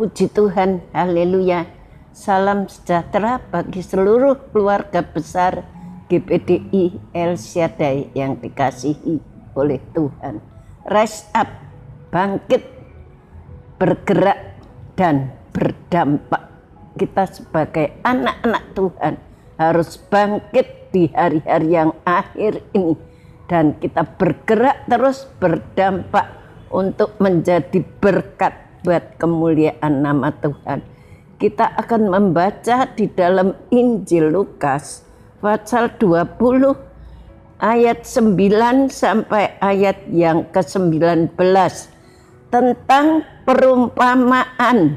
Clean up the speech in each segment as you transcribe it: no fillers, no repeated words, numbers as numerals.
Puji Tuhan, haleluya. Salam sejahtera bagi seluruh keluarga besar GPDI El Shaddai yang dikasihi oleh Tuhan. Rise up, bangkit, bergerak dan berdampak. Kita sebagai anak-anak Tuhan harus bangkit di hari-hari yang akhir ini. Dan kita bergerak terus berdampak untuk menjadi berkat buat kemuliaan nama Tuhan. Kita akan membaca di dalam Injil Lukas pasal 20 ayat 9 sampai ayat yang ke-19 tentang perumpamaan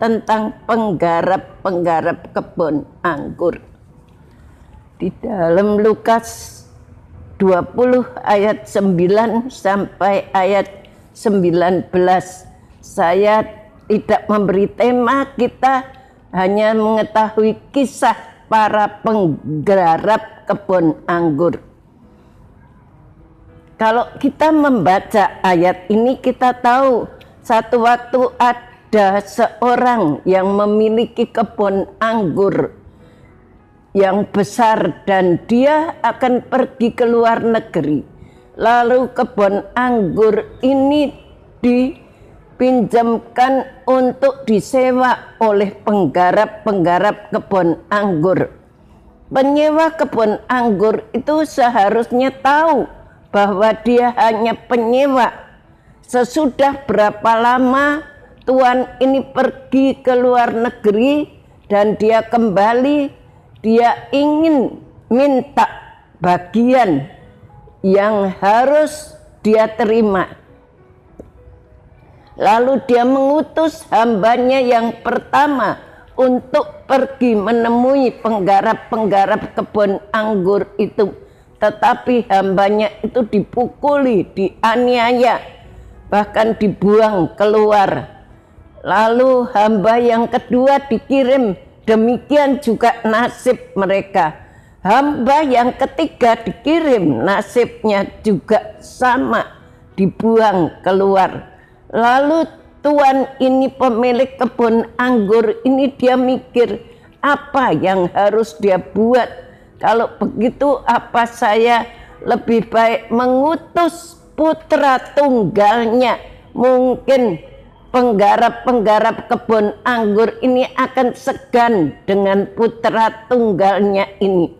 tentang penggarap kebun anggur. Di dalam Lukas 20 ayat 9 sampai ayat 19. Saya tidak memberi tema, kita hanya mengetahui kisah para penggarap kebun anggur. Kalau kita membaca ayat ini, kita tahu satu waktu ada seorang yang memiliki kebun anggur yang besar dan dia akan pergi ke luar negeri. Lalu kebun anggur ini dipinjamkan untuk disewa oleh penggarap kebun anggur. Penyewa kebun anggur itu seharusnya tahu bahwa dia hanya penyewa. Sesudah berapa lama tuan ini pergi ke luar negeri dan dia kembali, dia ingin minta bagian yang harus dia terima. Lalu dia mengutus hambanya yang pertama untuk pergi menemui penggarap kebun anggur itu. Tetapi hambanya itu dipukuli, dianiaya, bahkan dibuang keluar. Lalu hamba yang kedua dikirim, demikian juga nasib mereka. Hamba yang ketiga dikirim, nasibnya juga sama, dibuang keluar. Lalu tuan ini, pemilik kebun anggur ini, dia mikir apa yang harus dia buat. Kalau begitu apa saya lebih baik mengutus putra tunggalnya. Mungkin penggarap kebun anggur ini akan segan dengan putra tunggalnya ini.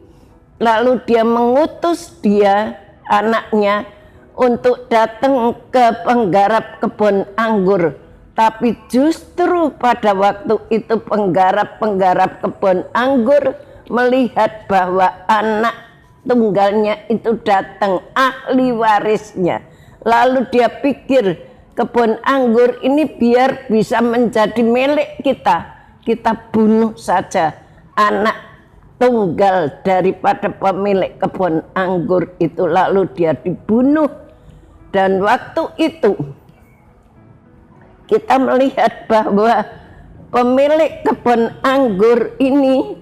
Lalu dia mengutus anaknya untuk datang ke penggarap kebun anggur. Tapi justru pada waktu itu penggarap kebun anggur melihat bahwa anak tunggalnya itu datang, ahli warisnya. Lalu dia pikir, kebun anggur ini biar bisa menjadi milik kita, kita bunuh saja anak tunggal daripada pemilik kebun anggur itu. Lalu dia dibunuh. Dan waktu itu kita melihat bahwa pemilik kebun anggur ini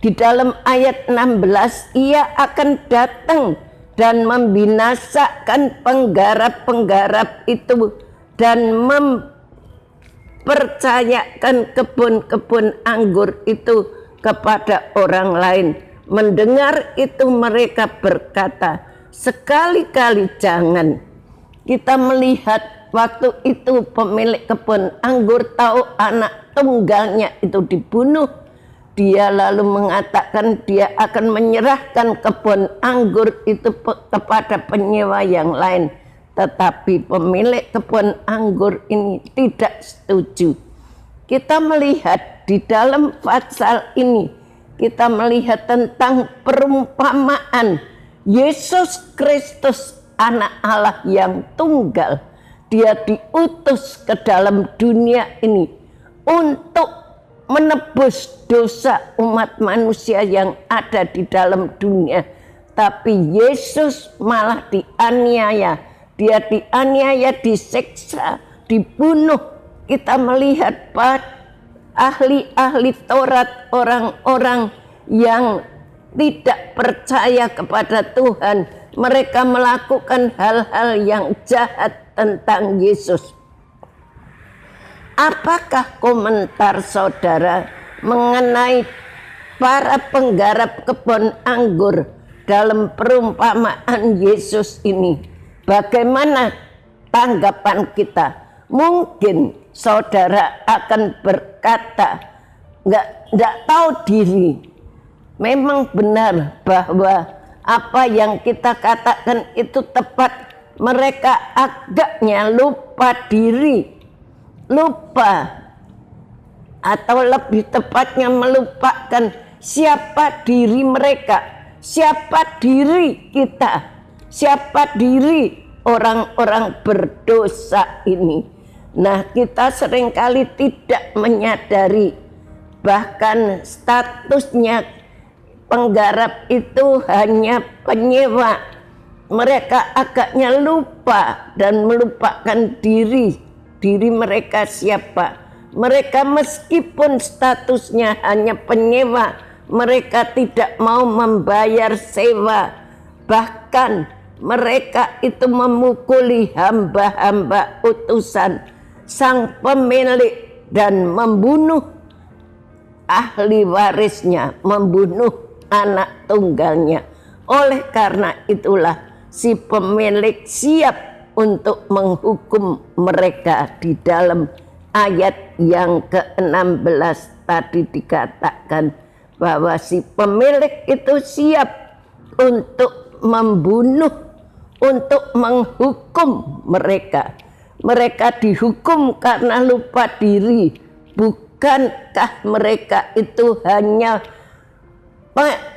di dalam ayat 16, ia akan datang dan membinasakan penggarap itu dan mempercayakan kebun anggur itu kepada orang lain. Mendengar itu mereka berkata, sekali-kali jangan. Kita melihat waktu itu pemilik kebun anggur tahu anak tunggalnya itu dibunuh. Dia lalu mengatakan dia akan menyerahkan kebun anggur itu kepada penyewa yang lain. Tetapi pemilik kebun anggur ini tidak setuju. Kita melihat di dalam pasal ini, kita melihat tentang perumpamaan Yesus Kristus, anak Allah yang tunggal. Dia diutus ke dalam dunia ini untuk menebus dosa umat manusia yang ada di dalam dunia. Tapi Yesus malah dianiaya. Dia dianiaya, disiksa, dibunuh. Kita melihat ahli-ahli Taurat, orang-orang yang tidak percaya kepada Tuhan, mereka melakukan hal-hal yang jahat tentang Yesus. apakah komentar saudara mengenai para penggarap kebun anggur dalam perumpamaan Yesus ini? Bagaimana tanggapan kita? Mungkin saudara akan berkata, nggak tahu diri. Memang benar bahwa apa yang kita katakan itu tepat. Mereka agaknya lupa diri, lupa, atau lebih tepatnya melupakan siapa diri mereka, siapa diri kita, siapa diri orang-orang berdosa ini. Nah, kita seringkali tidak menyadari bahkan statusnya penggarap itu hanya penyewa. Mereka agaknya lupa dan melupakan diri mereka siapa. Mereka meskipun statusnya hanya penyewa, mereka tidak mau membayar sewa. Bahkan mereka itu memukuli hamba-hamba utusan sang pemilik dan membunuh ahli warisnya, membunuh anak tunggalnya. Oleh karena itulah si pemilik siap untuk menghukum mereka. Di dalam ayat yang ke-16 tadi dikatakan bahwa si pemilik itu siap untuk membunuh, untuk menghukum mereka. Mereka dihukum karena lupa diri. Bukankah mereka itu hanya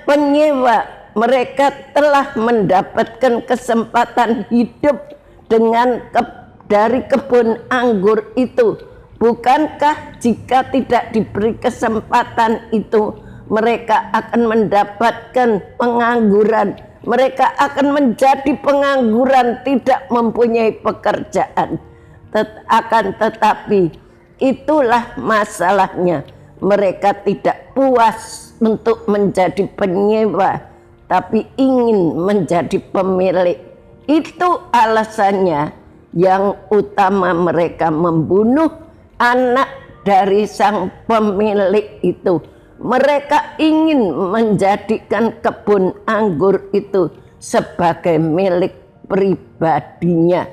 penyewa? Mereka telah mendapatkan kesempatan hidup dari kebun anggur itu. Bukankah jika tidak diberi kesempatan itu, mereka akan mendapatkan pengangguran? Mereka akan menjadi pengangguran, tidak mempunyai pekerjaan. Akan tetapi itulah masalahnya. Mereka tidak puas untuk menjadi penyewa, tapi ingin menjadi pemilik. Itu alasannya yang utama mereka membunuh anak dari sang pemilik itu. Mereka ingin menjadikan kebun anggur itu sebagai milik pribadinya.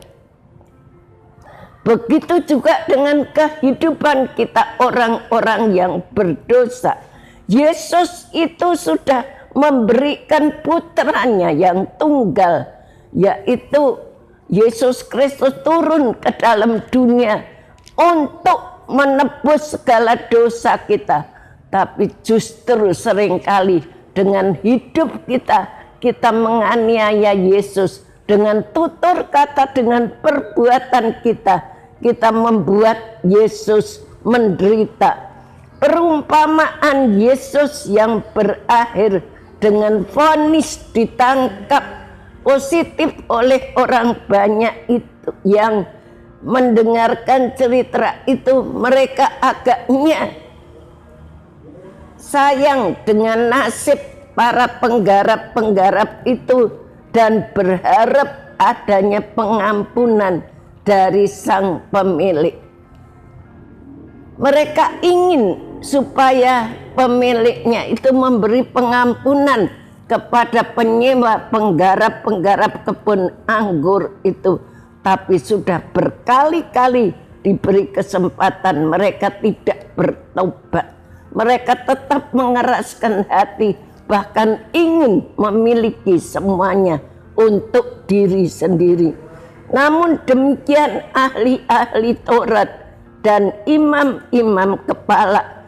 Begitu juga dengan kehidupan kita orang-orang yang berdosa. Yesus itu sudah memberikan putranya yang tunggal, yaitu Yesus Kristus turun ke dalam dunia untuk menebus segala dosa kita. Tapi justru seringkali dengan hidup kita menganiaya Yesus. Dengan tutur kata, dengan perbuatan kita membuat Yesus menderita. Perumpamaan Yesus yang berakhir dengan vonis ditangkap positif oleh orang banyak itu yang mendengarkan cerita itu, mereka agaknya sayang dengan nasib para penggarap-penggarap itu dan berharap adanya pengampunan dari sang pemilik. Mereka ingin supaya pemiliknya itu memberi pengampunan kepada penyewa penggarap-penggarap kebun anggur itu. Tapi sudah berkali-kali diberi kesempatan, mereka tidak bertobat. Mereka tetap mengeraskan hati, bahkan ingin memiliki semuanya untuk diri sendiri. Namun demikian ahli-ahli Taurat dan imam-imam kepala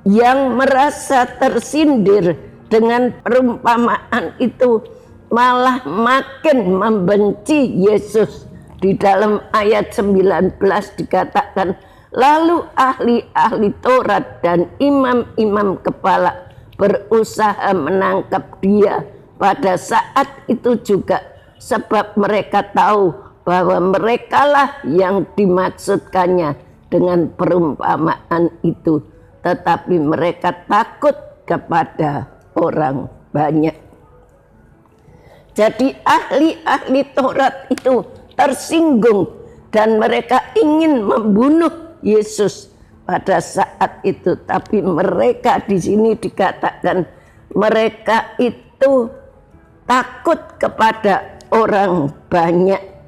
yang merasa tersindir dengan perumpamaan itu malah makin membenci Yesus. Di dalam ayat 19 dikatakan, lalu ahli-ahli Taurat dan imam-imam kepala berusaha menangkap dia pada saat itu juga, sebab mereka tahu bahwa merekalah yang dimaksudkannya dengan perumpamaan itu. Tetapi mereka takut kepada orang banyak. Jadi ahli-ahli Taurat itu tersinggung dan mereka ingin membunuh Yesus pada saat itu. Tapi mereka di sini dikatakan mereka itu takut kepada orang banyak.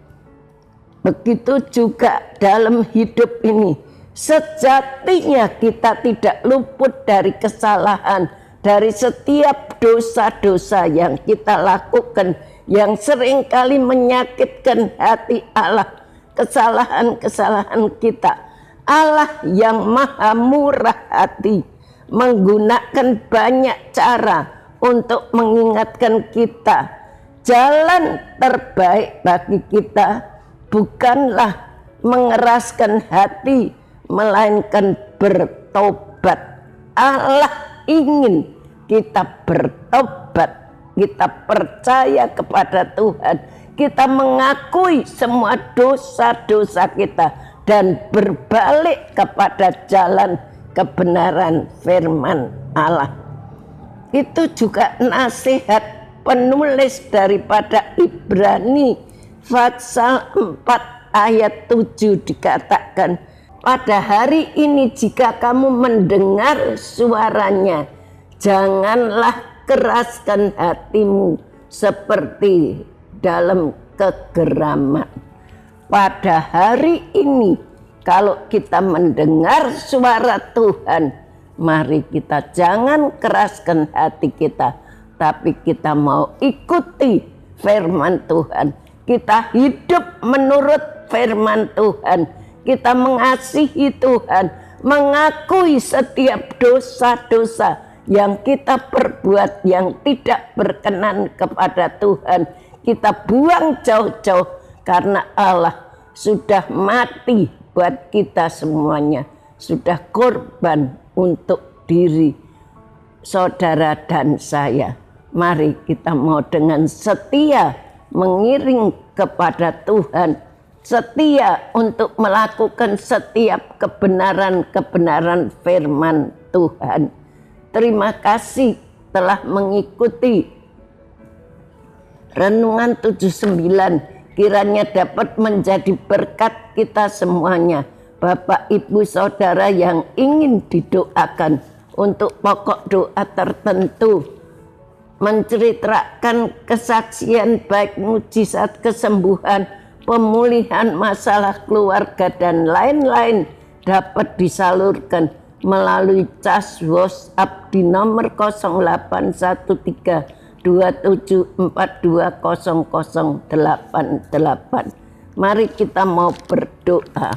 Begitu juga dalam hidup ini. Sejatinya kita tidak luput dari kesalahan, dari setiap dosa-dosa yang kita lakukan, yang seringkali menyakitkan hati Allah. Kesalahan-kesalahan kita. Allah yang maha murah hati menggunakan banyak cara untuk mengingatkan kita. Jalan terbaik bagi kita bukanlah mengeraskan hati, melainkan bertobat. Allah ingin kita bertobat, kita percaya kepada Tuhan, kita mengakui semua dosa-dosa kita dan berbalik kepada jalan kebenaran firman Allah. Itu juga nasihat penulis daripada Ibrani pasal 4 ayat 7 dikatakan, pada hari ini jika kamu mendengar suaranya, janganlah keraskan hatimu seperti dalam kegeraman. Pada hari ini kalau kita mendengar suara Tuhan, mari kita jangan keraskan hati kita, tapi kita mau ikuti firman Tuhan. Kita hidup menurut firman Tuhan. Kita mengasihi Tuhan, mengakui setiap dosa-dosa yang kita perbuat yang tidak berkenan kepada Tuhan. Kita buang jauh-jauh karena Allah sudah mati buat kita semuanya. Sudah korban untuk diri saudara dan saya. Mari kita mau dengan setia mengiring kepada Tuhan, setia untuk melakukan setiap kebenaran-kebenaran firman Tuhan. Terima kasih telah mengikuti Renungan 79, kiranya dapat menjadi berkat kita semuanya. Bapak, Ibu, Saudara yang ingin didoakan untuk pokok doa tertentu, menceritakan kesaksian baik mujizat kesembuhan, pemulihan masalah keluarga dan lain-lain dapat disalurkan melalui cas WhatsApp di nomor 081327420088. Mari kita mau berdoa.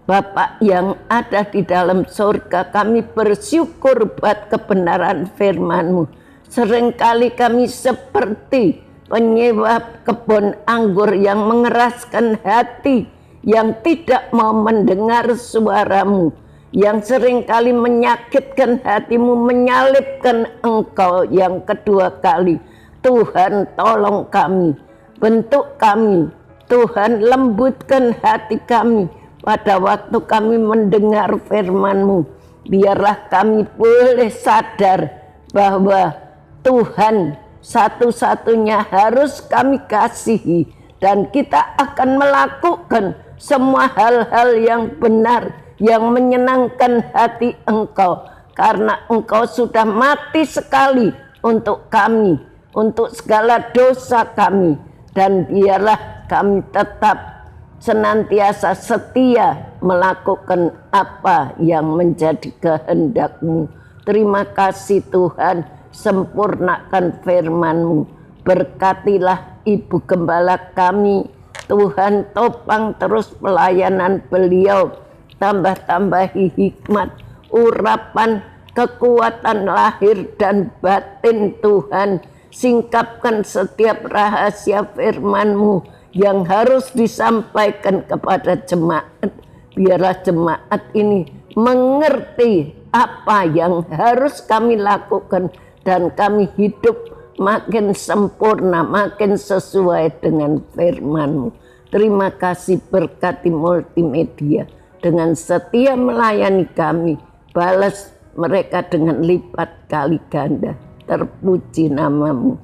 Bapa yang ada di dalam surga, kami bersyukur buat kebenaran firman-Mu. Seringkali kami seperti penyewa kebun anggur yang mengeraskan hati, yang tidak mau mendengar suara-Mu, yang seringkali menyakitkan hatimu, menyalibkan Engkau yang kedua kali. Tuhan, tolong kami, bentuk kami. Tuhan, lembutkan hati kami pada waktu kami mendengar firman-Mu. Biarlah kami boleh sadar bahwa Tuhan satu-satunya harus kami kasihi, dan kita akan melakukan semua hal-hal yang benar, yang menyenangkan hati Engkau, karena Engkau sudah mati sekali untuk kami, untuk segala dosa kami. Dan biarlah kami tetap senantiasa setia melakukan apa yang menjadi kehendak-Mu. Terima kasih Tuhan, sempurnakan firman-Mu. Berkatilah Ibu Gembala kami, Tuhan, topang terus pelayanan beliau, tambah-tambahi hikmat, urapan, kekuatan lahir dan batin Tuhan. Singkapkan setiap rahasia firman-Mu yang harus disampaikan kepada jemaat. Biarlah jemaat ini mengerti apa yang harus kami lakukan, dan kami hidup makin sempurna, makin sesuai dengan firman-Mu. Terima kasih, berkati multimedia dengan setia melayani kami. Balas mereka dengan lipat kali ganda. Terpuji nama-Mu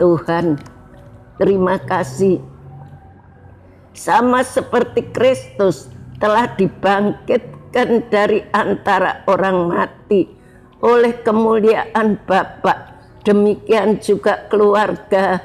Tuhan. Terima kasih. Sama seperti Kristus telah dibangkitkan dari antara orang mati oleh kemuliaan Bapa. Demikian juga keluarga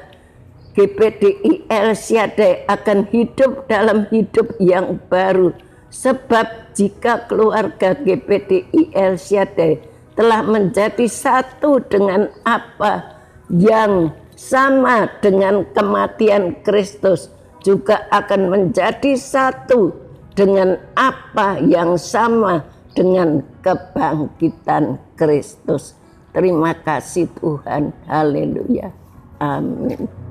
GPDI El Shaddai akan hidup dalam hidup yang baru. Sebab jika keluarga GPDI El Shaddai telah menjadi satu dengan apa yang sama dengan kematian Kristus, juga akan menjadi satu dengan apa yang sama dengan kebangkitan Kristus. Terima kasih Tuhan. Haleluya. Amin.